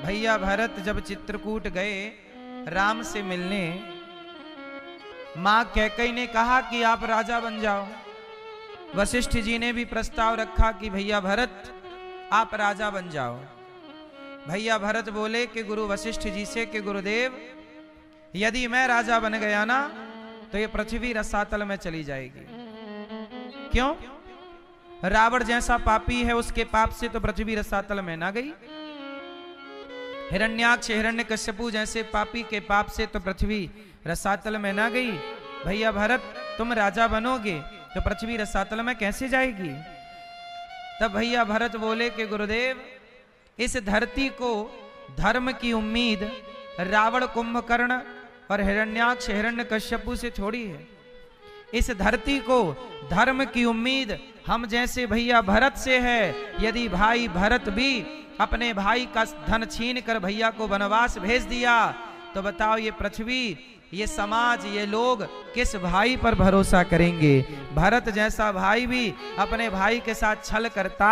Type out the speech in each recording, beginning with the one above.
भैया भरत जब चित्रकूट गए राम से मिलने, मां कैकेयी ने कहा कि आप राजा बन जाओ। वशिष्ठ जी ने भी प्रस्ताव रखा कि भैया भरत आप राजा बन जाओ। भैया भरत बोले कि गुरु वशिष्ठ जी से कि गुरुदेव, यदि मैं राजा बन गया ना तो ये पृथ्वी रसातल में चली जाएगी। क्यों? रावण जैसा पापी है, उसके पाप से तो पृथ्वी रसातल में ना गई। हिरण्याक्ष हिरण्यकश्यपु जैसे पापी के पाप से तो पृथ्वी रसातल में ना गई। भैया भरत तुम राजा बनोगे तो पृथ्वी रसातल में कैसे जाएगी? तब भैया भरत बोले कि गुरुदेव, इस धरती को धर्म की उम्मीद रावण कुंभकर्ण और हिरण्याक्ष हिरण्यकश्यपु से थोड़ी है। इस धरती को धर्म की उम्मीद हम जैसे भैया भरत से है। यदि भाई भरत भी अपने भाई का धन छीन कर भैया को वनवास भेज दिया तो बताओ ये पृथ्वी, ये समाज, ये लोग किस भाई पर भरोसा करेंगे? भरत जैसा भाई भी अपने भाई के साथ छल करता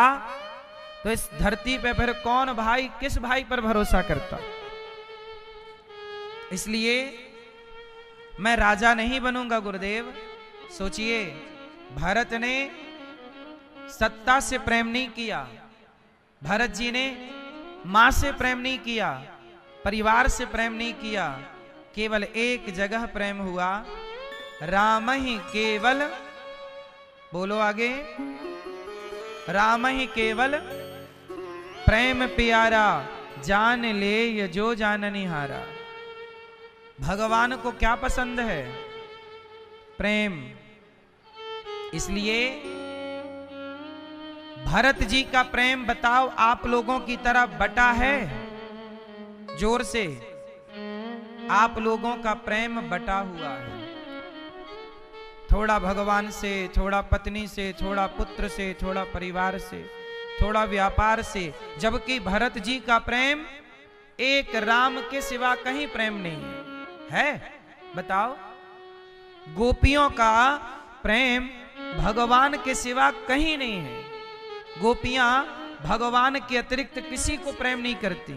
तो इस धरती पे फिर कौन भाई किस भाई पर भरोसा करता? इसलिए मैं राजा नहीं बनूंगा गुरुदेव। सोचिए, भरत ने सत्ता से प्रेम नहीं किया, भरत जी ने मां से प्रेम नहीं किया, परिवार से प्रेम नहीं किया, केवल एक जगह प्रेम हुआ, राम ही केवल, बोलो आगे, राम ही केवल प्रेम प्यारा, जान ले ये जो जाननिहारा। भगवान को क्या पसंद है? प्रेम। इसलिए भरत जी का प्रेम बताओ आप लोगों की तरह बटा है? जोर से, आप लोगों का प्रेम बटा हुआ है। थोड़ा भगवान से, थोड़ा पत्नी से, थोड़ा पुत्र से, थोड़ा परिवार से, थोड़ा व्यापार से, जबकि भरत जी का प्रेम एक राम के सिवा कहीं प्रेम नहीं है। बताओ, गोपियों का प्रेम भगवान के सिवा कहीं नहीं है। गोपियां भगवान के अतिरिक्त किसी को प्रेम नहीं करती।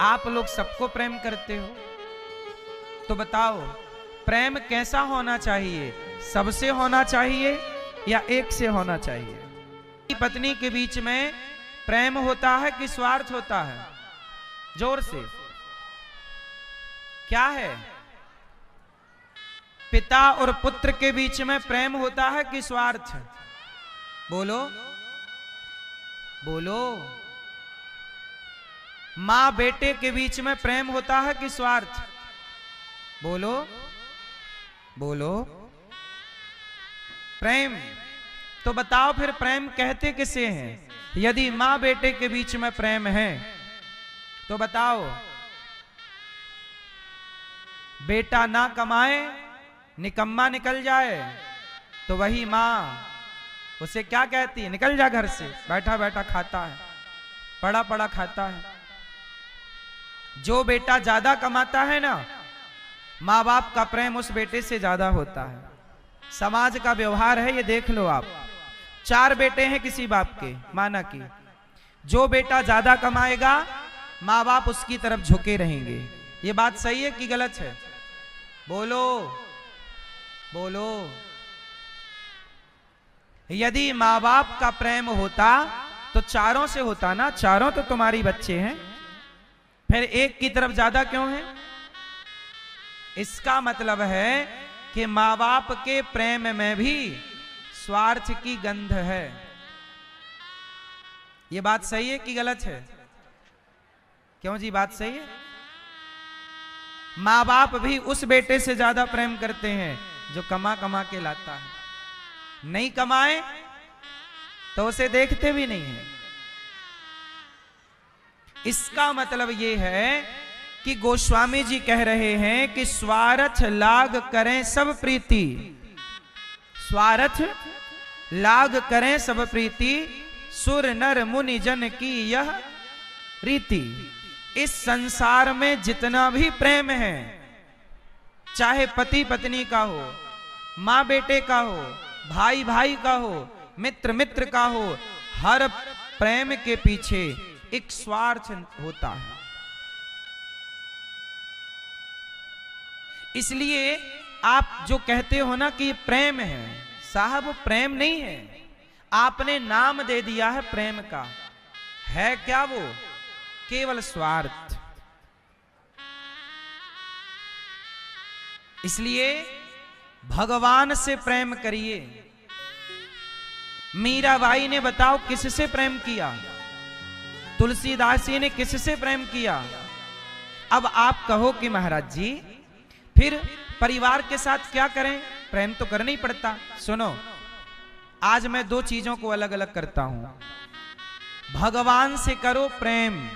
आप लोग सबको प्रेम करते हो, तो बताओ प्रेम कैसा होना चाहिए? सबसे होना चाहिए या एक से होना चाहिए? पत्नी के बीच में प्रेम होता है कि स्वार्थ होता है? जोर से, क्या है? पिता और पुत्र के बीच में प्रेम होता है कि स्वार्थ? बोलो बोलो। मां बेटे के बीच में प्रेम होता है कि स्वार्थ? बोलो बोलो। प्रेम। तो बताओ फिर प्रेम कहते किसे हैं? यदि मां बेटे के बीच में प्रेम है तो बताओ, बेटा ना कमाए, निकम्मा निकल जाए, तो वही मां उसे क्या कहती है? निकल जा घर से, बैठा बैठा खाता है, पड़ा पड़ा खाता है। जो बेटा ज्यादा कमाता है ना, मां बाप का प्रेम उस बेटे से ज्यादा होता है। समाज का व्यवहार है, ये देख लो आप। 4 बेटे हैं किसी बाप के, माना कि जो बेटा ज्यादा कमाएगा मां बाप उसकी तरफ झुके रहेंगे। ये बात सही है कि गलत है? बोलो बोलो। यदि मां बाप का प्रेम होता तो चारों से होता ना, चारों तो तुम्हारी बच्चे हैं, फिर एक की तरफ ज्यादा क्यों है? इसका मतलब है कि मां बाप के प्रेम में भी स्वार्थ की गंध है। यह बात सही है कि गलत है? क्यों जी, बात सही है। मां बाप भी उस बेटे से ज्यादा प्रेम करते हैं जो कमा कमा के लाता है। नहीं कमाए तो उसे देखते भी नहीं है। इसका मतलब यह है कि गोस्वामी जी कह रहे हैं कि स्वार्थ लाग करें सब प्रीति, स्वार्थ लाग करें सब प्रीति, सुर नर मुनि जन की यह रीति। इस संसार में जितना भी प्रेम है, चाहे पति पत्नी का हो, मां बेटे का हो, भाई भाई का हो, मित्र मित्र का हो, हर प्रेम के पीछे एक स्वार्थ होता है। इसलिए आप जो कहते हो ना कि प्रेम है, साहब प्रेम नहीं है, आपने नाम दे दिया है प्रेम का। है क्या वो? केवल स्वार्थ। इसलिए भगवान से प्रेम करिए। मीराबाई ने बताओ किससे प्रेम किया? तुलसीदास जी ने किससे प्रेम किया? अब आप कहो कि महाराज जी फिर परिवार के साथ क्या करें? प्रेम तो करना ही पड़ता। सुनो, आज मैं दो चीजों को अलग अलग करता हूं। भगवान से करो प्रेम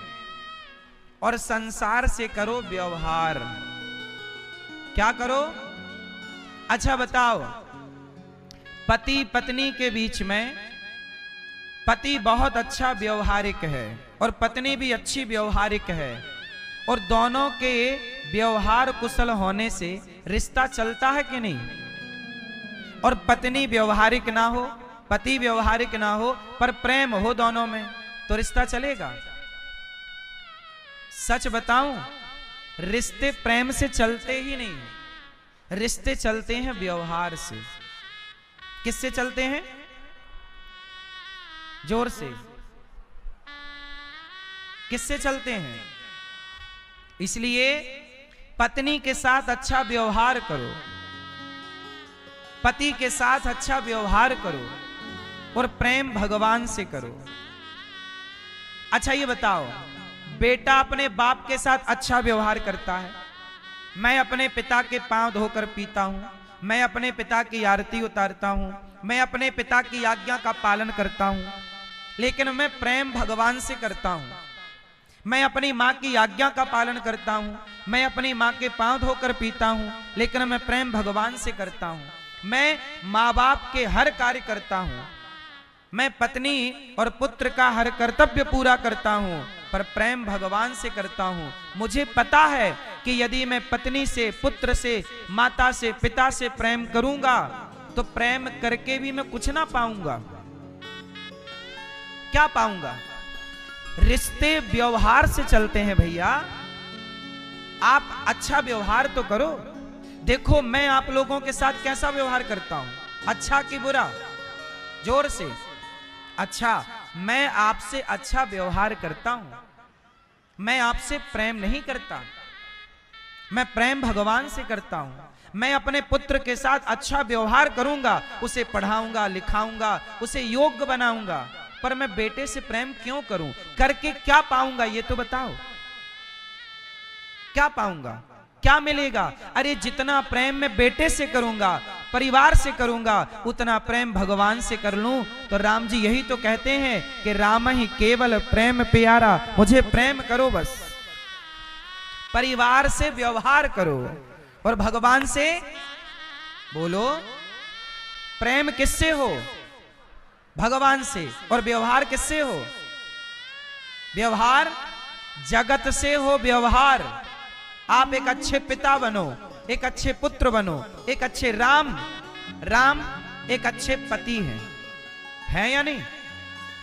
और संसार से करो व्यवहार। क्या करो? अच्छा बताओ, पति पत्नी के बीच में पति बहुत अच्छा व्यवहारिक है और पत्नी भी अच्छी व्यवहारिक है, और दोनों के व्यवहार कुशल होने से रिश्ता चलता है कि नहीं? और पत्नी व्यवहारिक ना हो, पति व्यवहारिक ना हो, पर प्रेम हो दोनों में, तो रिश्ता चलेगा? सच बताऊं, रिश्ते प्रेम से चलते ही नहीं, रिश्ते चलते हैं व्यवहार से। किससे चलते हैं? जोर से। किससे चलते हैं? इसलिए पत्नी के साथ अच्छा व्यवहार करो, पति के साथ अच्छा व्यवहार करो, और प्रेम भगवान से करो। अच्छा ये बताओ, बेटा अपने बाप के साथ अच्छा व्यवहार करता है। मैं अपने पिता के पांव धोकर पीता हूं, मैं अपने पिता की आरती उतारता हूं, मैं अपने पिता की आज्ञा का पालन करता हूं, लेकिन मैं प्रेम भगवान से करता हूं। मैं अपनी माँ की आज्ञा का पालन करता हूं, मैं अपनी माँ के पांव धोकर पीता हूं, लेकिन मैं प्रेम भगवान से करता हूं। मैं माँ बाप के हर कार्य करता हूं, मैं पत्नी और पुत्र का हर कर्तव्य पूरा करता हूं, पर प्रेम भगवान से करता हूं। मुझे पता है कि यदि मैं पत्नी से, पुत्र से, माता से, पिता से प्रेम करूंगा तो प्रेम करके भी मैं कुछ ना पाऊंगा। क्या पाऊंगा? रिश्ते व्यवहार से चलते हैं भैया। आप अच्छा व्यवहार तो करो। देखो मैं आप लोगों के साथ कैसा व्यवहार करता हूं, अच्छा कि बुरा? जोर से। अच्छा, मैं आपसे अच्छा व्यवहार करता हूं, मैं आपसे प्रेम नहीं करता, मैं प्रेम भगवान से करता हूं। मैं अपने पुत्र के साथ अच्छा व्यवहार करूंगा, उसे पढ़ाऊंगा, लिखाऊंगा, उसे योग्य बनाऊंगा, पर मैं बेटे से प्रेम क्यों करूं? करके क्या पाऊंगा ये तो बताओ। क्या पाऊंगा? क्या मिलेगा? अरे जितना प्रेम मैं बेटे से करूंगा, परिवार से करूंगा, उतना प्रेम भगवान से कर लूं तो राम जी यही तो कहते हैं कि राम ही केवल प्रेम प्यारा, मुझे प्रेम करो बस। परिवार से व्यवहार करो और भगवान से बोलो। प्रेम किससे हो? भगवान से। और व्यवहार किससे हो? व्यवहार जगत से हो। व्यवहार आप एक अच्छे पिता बनो, एक अच्छे पुत्र बनो, एक अच्छे राम एक अच्छे पति हैं या नहीं?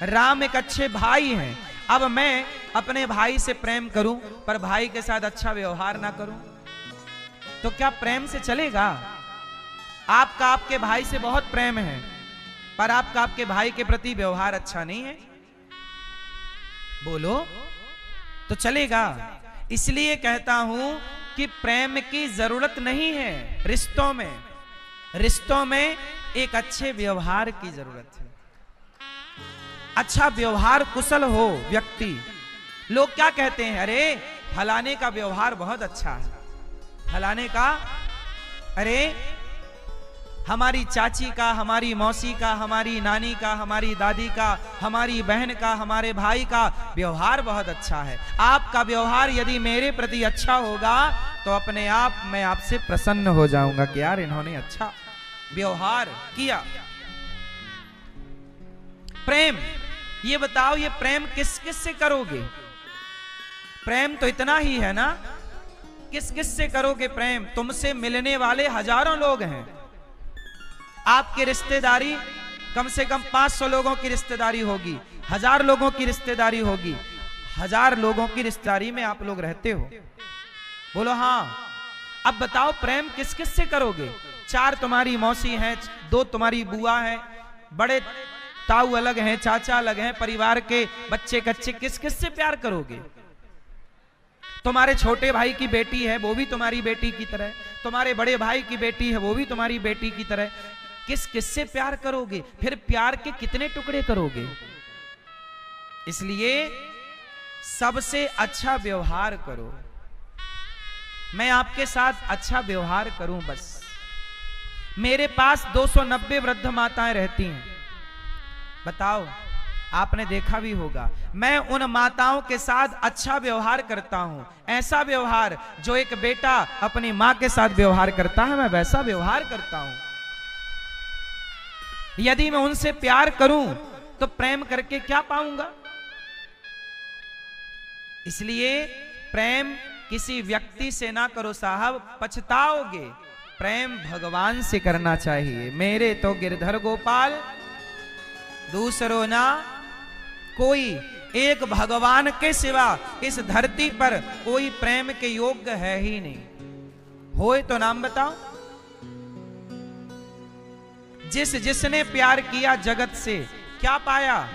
राम एक अच्छे भाई हैं। अब मैं अपने भाई से प्रेम करूं पर भाई के साथ अच्छा व्यवहार ना करूं तो क्या प्रेम से चलेगा? आपका आपके भाई से बहुत प्रेम है पर आपका आपके भाई के प्रति व्यवहार अच्छा नहीं है, बोलो तो चलेगा? इसलिए कहता हूं कि प्रेम की जरूरत नहीं है रिश्तों में। रिश्तों में एक अच्छे व्यवहार की जरूरत है। अच्छा व्यवहार कुशल हो व्यक्ति। लोग क्या कहते हैं? अरे फलाने का व्यवहार बहुत अच्छा है, फलाने का, अरे हमारी चाची का, हमारी मौसी का, हमारी नानी का, हमारी दादी का, हमारी बहन का, हमारे भाई का व्यवहार बहुत अच्छा है। आपका व्यवहार यदि मेरे प्रति अच्छा होगा तो अपने आप मैं आपसे प्रसन्न हो जाऊंगा कि यार इन्होंने अच्छा व्यवहार किया। प्रेम, ये बताओ ये प्रेम किस किस से करोगे? प्रेम तो इतना ही है ना, किस किस से करोगे प्रेम? तुमसे मिलने वाले हजारों लोग हैं। आपकी रिश्तेदारी कम से कम 500 लोगों की रिश्तेदारी होगी। 1000 लोगों की रिश्तेदारी होगी, 1000 लोगों की रिश्तेदारी में आप लोग रहते हो। बोलो हाँ। अब बताओ प्रेम किस किस से करोगे? 4 तुम्हारी मौसी हैं, 2 तुम्हारी बुआ हैं, बड़े ताऊ अलग हैं, चाचा अलग हैं, परिवार के बच्चे कच्चे, किस किस से प्यार करोगे? तुम्हारे छोटे भाई की बेटी है, वो भी तुम्हारी बेटी की तरह, तुम्हारे बड़े भाई की बेटी है, वो भी तुम्हारी बेटी की तरह, किस किस से प्यार करोगे? फिर प्यार के कितने टुकड़े करोगे? इसलिए सबसे अच्छा व्यवहार करो। मैं आपके साथ अच्छा व्यवहार करूं बस। मेरे पास 290 वृद्ध माताएं रहती हैं। बताओ, आपने देखा भी होगा, मैं उन माताओं के साथ अच्छा व्यवहार करता हूं। ऐसा व्यवहार जो एक बेटा अपनी मां के साथ व्यवहार करता है, मैं वैसा व्यवहार करता हूं। यदि मैं उनसे प्यार करूं तो प्रेम करके क्या पाऊंगा? इसलिए प्रेम किसी व्यक्ति से ना करो साहब, पछताओगे। प्रेम भगवान से करना चाहिए। मेरे तो गिरधर गोपाल दूसरों ना कोई, एक भगवान के सिवा इस धरती पर कोई प्रेम के योग्य है ही नहीं। होए तो नाम बताओ। जिसने प्यार किया जगत से, क्या पाया?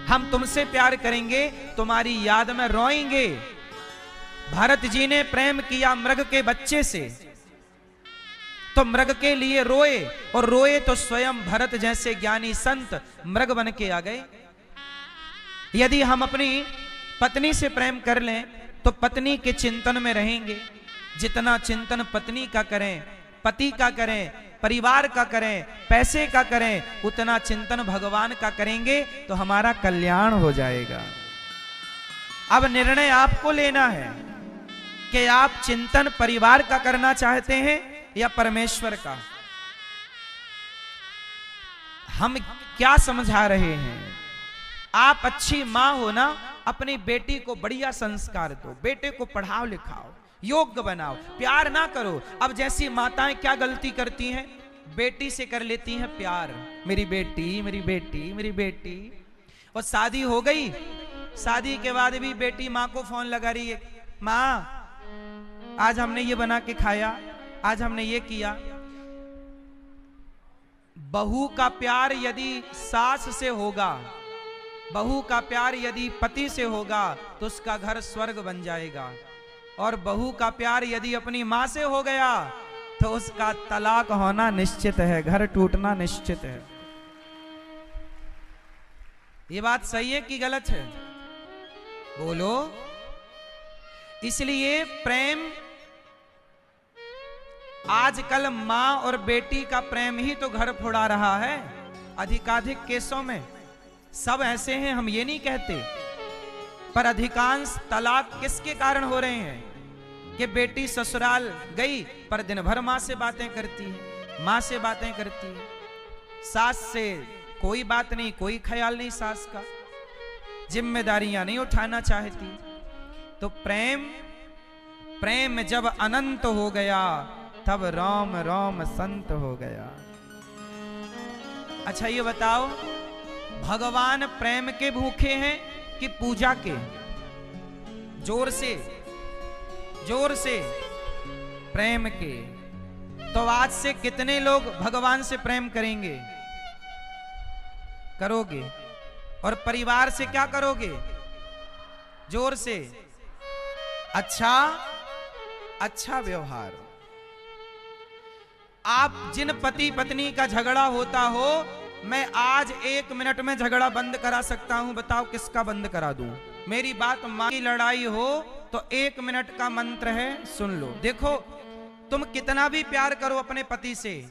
हम तुमसे प्यार करेंगे, तुम्हारी याद में रोएंगे। भरत जी ने प्रेम किया मृग के बच्चे से, तो मृग के लिए रोए, और रोए तो स्वयं भरत जैसे ज्ञानी संत मृग बन के आ गए। यदि हम अपनी पत्नी से प्रेम कर लें तो पत्नी के चिंतन में रहेंगे। जितना चिंतन पत्नी का करें, पति का करें, परिवार का करें, पैसे का करें, उतना चिंतन भगवान का करेंगे तो हमारा कल्याण हो जाएगा। अब निर्णय आपको लेना है कि आप चिंतन परिवार का करना चाहते हैं या परमेश्वर का। हम क्या समझा रहे हैं? आप अच्छी मां हो ना, अपनी बेटी को बढ़िया संस्कार दो, बेटे को पढ़ाओ लिखाओ, योग्य बनाओ, प्यार ना करो। अब जैसी माताएं क्या गलती करती हैं? बेटी से कर लेती हैं प्यार, मेरी बेटी मेरी बेटी मेरी बेटी। और शादी हो गई, शादी के बाद भी बेटी माँ को फोन लगा रही है, माँ आज हमने ये बना के खाया, आज हमने ये किया। बहू का प्यार यदि सास से होगा, बहू का प्यार यदि पति से होगा तो उसका घर स्वर्ग बन जाएगा। और बहू का प्यार यदि अपनी मां से हो गया तो उसका तलाक होना निश्चित है, घर टूटना निश्चित है। ये बात सही है कि गलत है? बोलो। इसलिए प्रेम, आजकल मां और बेटी का प्रेम ही तो घर फोड़ा रहा है। अधिकाधिक केसों में सब ऐसे हैं, हम ये नहीं कहते, पर अधिकांश तलाक किसके कारण हो रहे हैं? कि बेटी ससुराल गई पर दिन भर मां से बातें करती है, मां से बातें करती है, सास से कोई बात नहीं, कोई ख्याल नहीं सास का, जिम्मेदारियां नहीं उठाना चाहती। तो प्रेम जब अनंत हो गया तब राम राम संत हो गया। अच्छा ये बताओ, भगवान प्रेम के भूखे हैं कि पूजा के? जोर से प्रेम के। तो आज से कितने लोग भगवान से प्रेम करेंगे? करोगे। और परिवार से क्या करोगे? जोर से अच्छा व्यवहार। आप जिन पति पत्नी का झगड़ा होता हो, मैं आज 1 मिनट में झगड़ा बंद करा सकता हूं। बताओ किसका बंद करा दूं? मेरी बात मां की लड़ाई हो तो 1 मिनट का मंत्र है, सुन लो। देखो, तुम कितना भी प्यार करो अपने पति से,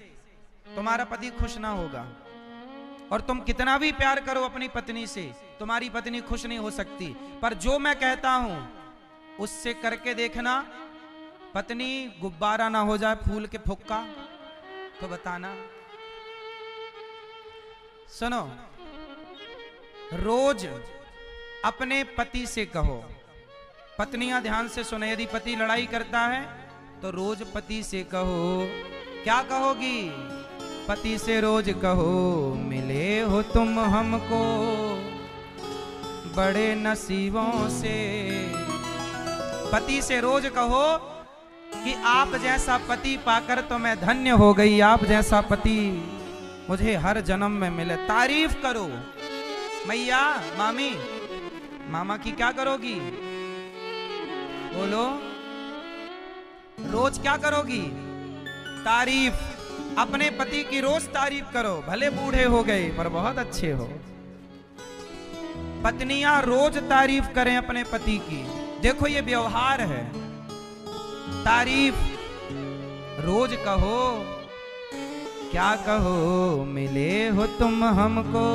तुम्हारा पति खुश ना होगा। और तुम कितना भी प्यार करो अपनी पत्नी से, तुम्हारी पत्नी खुश नहीं हो सकती। पर जो मैं कहता हूं उससे करके देखना, पत्नी गुब्बारा ना हो जाए फूल के फुक्का, तो बताना। सुनो, रोज अपने पति से कहो, पत्नियां ध्यान से सुनो, यदि पति लड़ाई करता है तो रोज पति से कहो। क्या कहोगी? पति से रोज कहो, मिले हो तुम हमको बड़े नसीबों से। पति से रोज कहो कि आप जैसा पति पाकर तो मैं धन्य हो गई, आप जैसा पति मुझे हर जन्म में मिले। तारीफ करो। मैया, मामी, मामा की क्या करोगी? बोलो, रोज क्या करोगी? तारीफ। अपने पति की रोज तारीफ करो, भले बूढ़े हो गए पर बहुत अच्छे हो। पत्नियां रोज तारीफ करें अपने पति की। देखो ये व्यवहार है। तारीफ रोज कहो। क्या कहो? मिले हो तुम हमको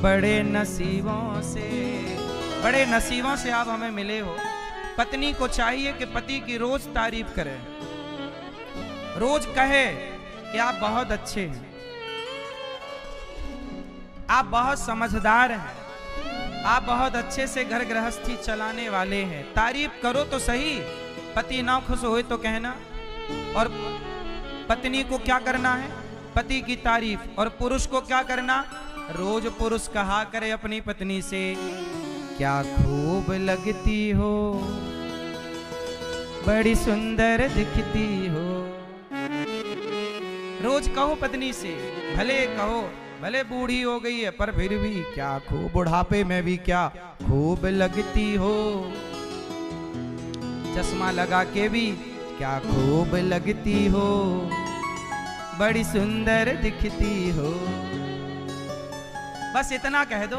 बड़े नसीबों से। बड़े नसीबों से आप हमें मिले हो। पत्नी को चाहिए कि पति की रोज तारीफ करे, रोज कहे कि आप बहुत अच्छे हैं, आप बहुत समझदार हैं, आप बहुत अच्छे से घर गृहस्थी चलाने वाले हैं। तारीफ करो तो सही। पति ना खुश होए तो कहना। और पत्नी को क्या करना है? पति की तारीफ। और पुरुष को क्या करना? रोज पुरुष कहा करे अपनी पत्नी से, क्या खूब लगती हो, बड़ी सुंदर दिखती हो। रोज कहो पत्नी से, भले कहो, भले बूढ़ी हो गई है पर फिर भी क्या खूब, बुढ़ापे में भी क्या खूब लगती हो। चश्मा लगा के भी क्या खूब लगती हो, बड़ी सुंदर दिखती हो। बस इतना कह दो।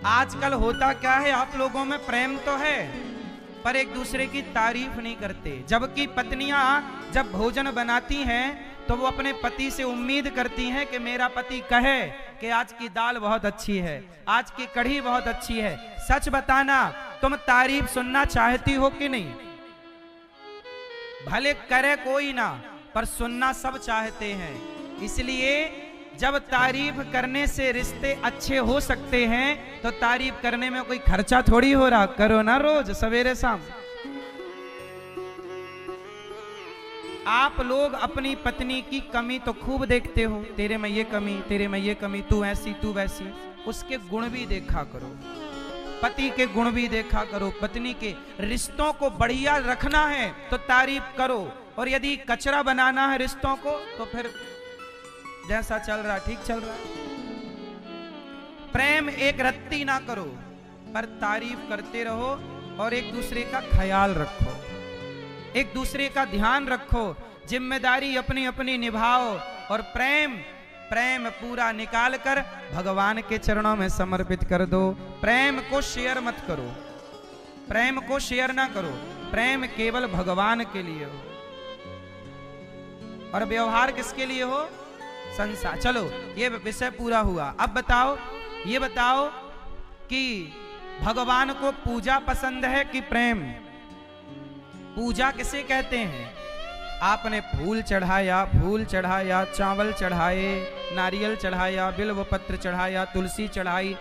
आजकल होता क्या है, आप लोगों में प्रेम तो है पर एक दूसरे की तारीफ नहीं करते। जबकि पत्नियां जब भोजन बनाती हैं तो वो अपने पति से उम्मीद करती हैं कि मेरा पति कहे कि आज की दाल बहुत अच्छी है, आज की कढ़ी बहुत अच्छी है। सच बताना, तुम तारीफ सुनना चाहती हो कि नहीं? भले करे कोई ना, पर सुनना सब चाहते हैं। इसलिए जब तारीफ करने से रिश्ते अच्छे हो सकते हैं तो तारीफ करने में कोई खर्चा थोड़ी हो रहा। करो ना रोज सवेरे शाम। आप लोग अपनी पत्नी की कमी तो खूब देखते हो, तेरे में ये कमी, तेरे में ये कमी, तू ऐसी तू वैसी। उसके गुण भी देखा करो, पति के गुण भी देखा करो। पत्नी के रिश्तों को बढ़िया रखना है तो तारीफ करो, और यदि कचरा बनाना है रिश्तों को तो फिर जैसा चल रहा ठीक चल रहा। प्रेम एक रत्ती ना करो पर तारीफ करते रहो, और एक दूसरे का ख्याल रखो, एक दूसरे का ध्यान रखो। जिम्मेदारी अपनी अपनी निभाओ, और प्रेम पूरा निकाल कर भगवान के चरणों में समर्पित कर दो। प्रेम को शेयर मत करो, प्रेम को शेयर ना करो। प्रेम केवल भगवान के लिए हो, और व्यवहार किसके लिए हो? संसार। चलो ये विषय पूरा हुआ। अब बताओ, ये बताओ कि भगवान को पूजा पसंद है कि प्रेम? पूजा किसे कहते हैं? आपने फूल चढ़ाया, चावल चढ़ाए, नारियल चढ़ाया, बिल्व पत्र चढ़ाया, तुलसी चढ़ाई,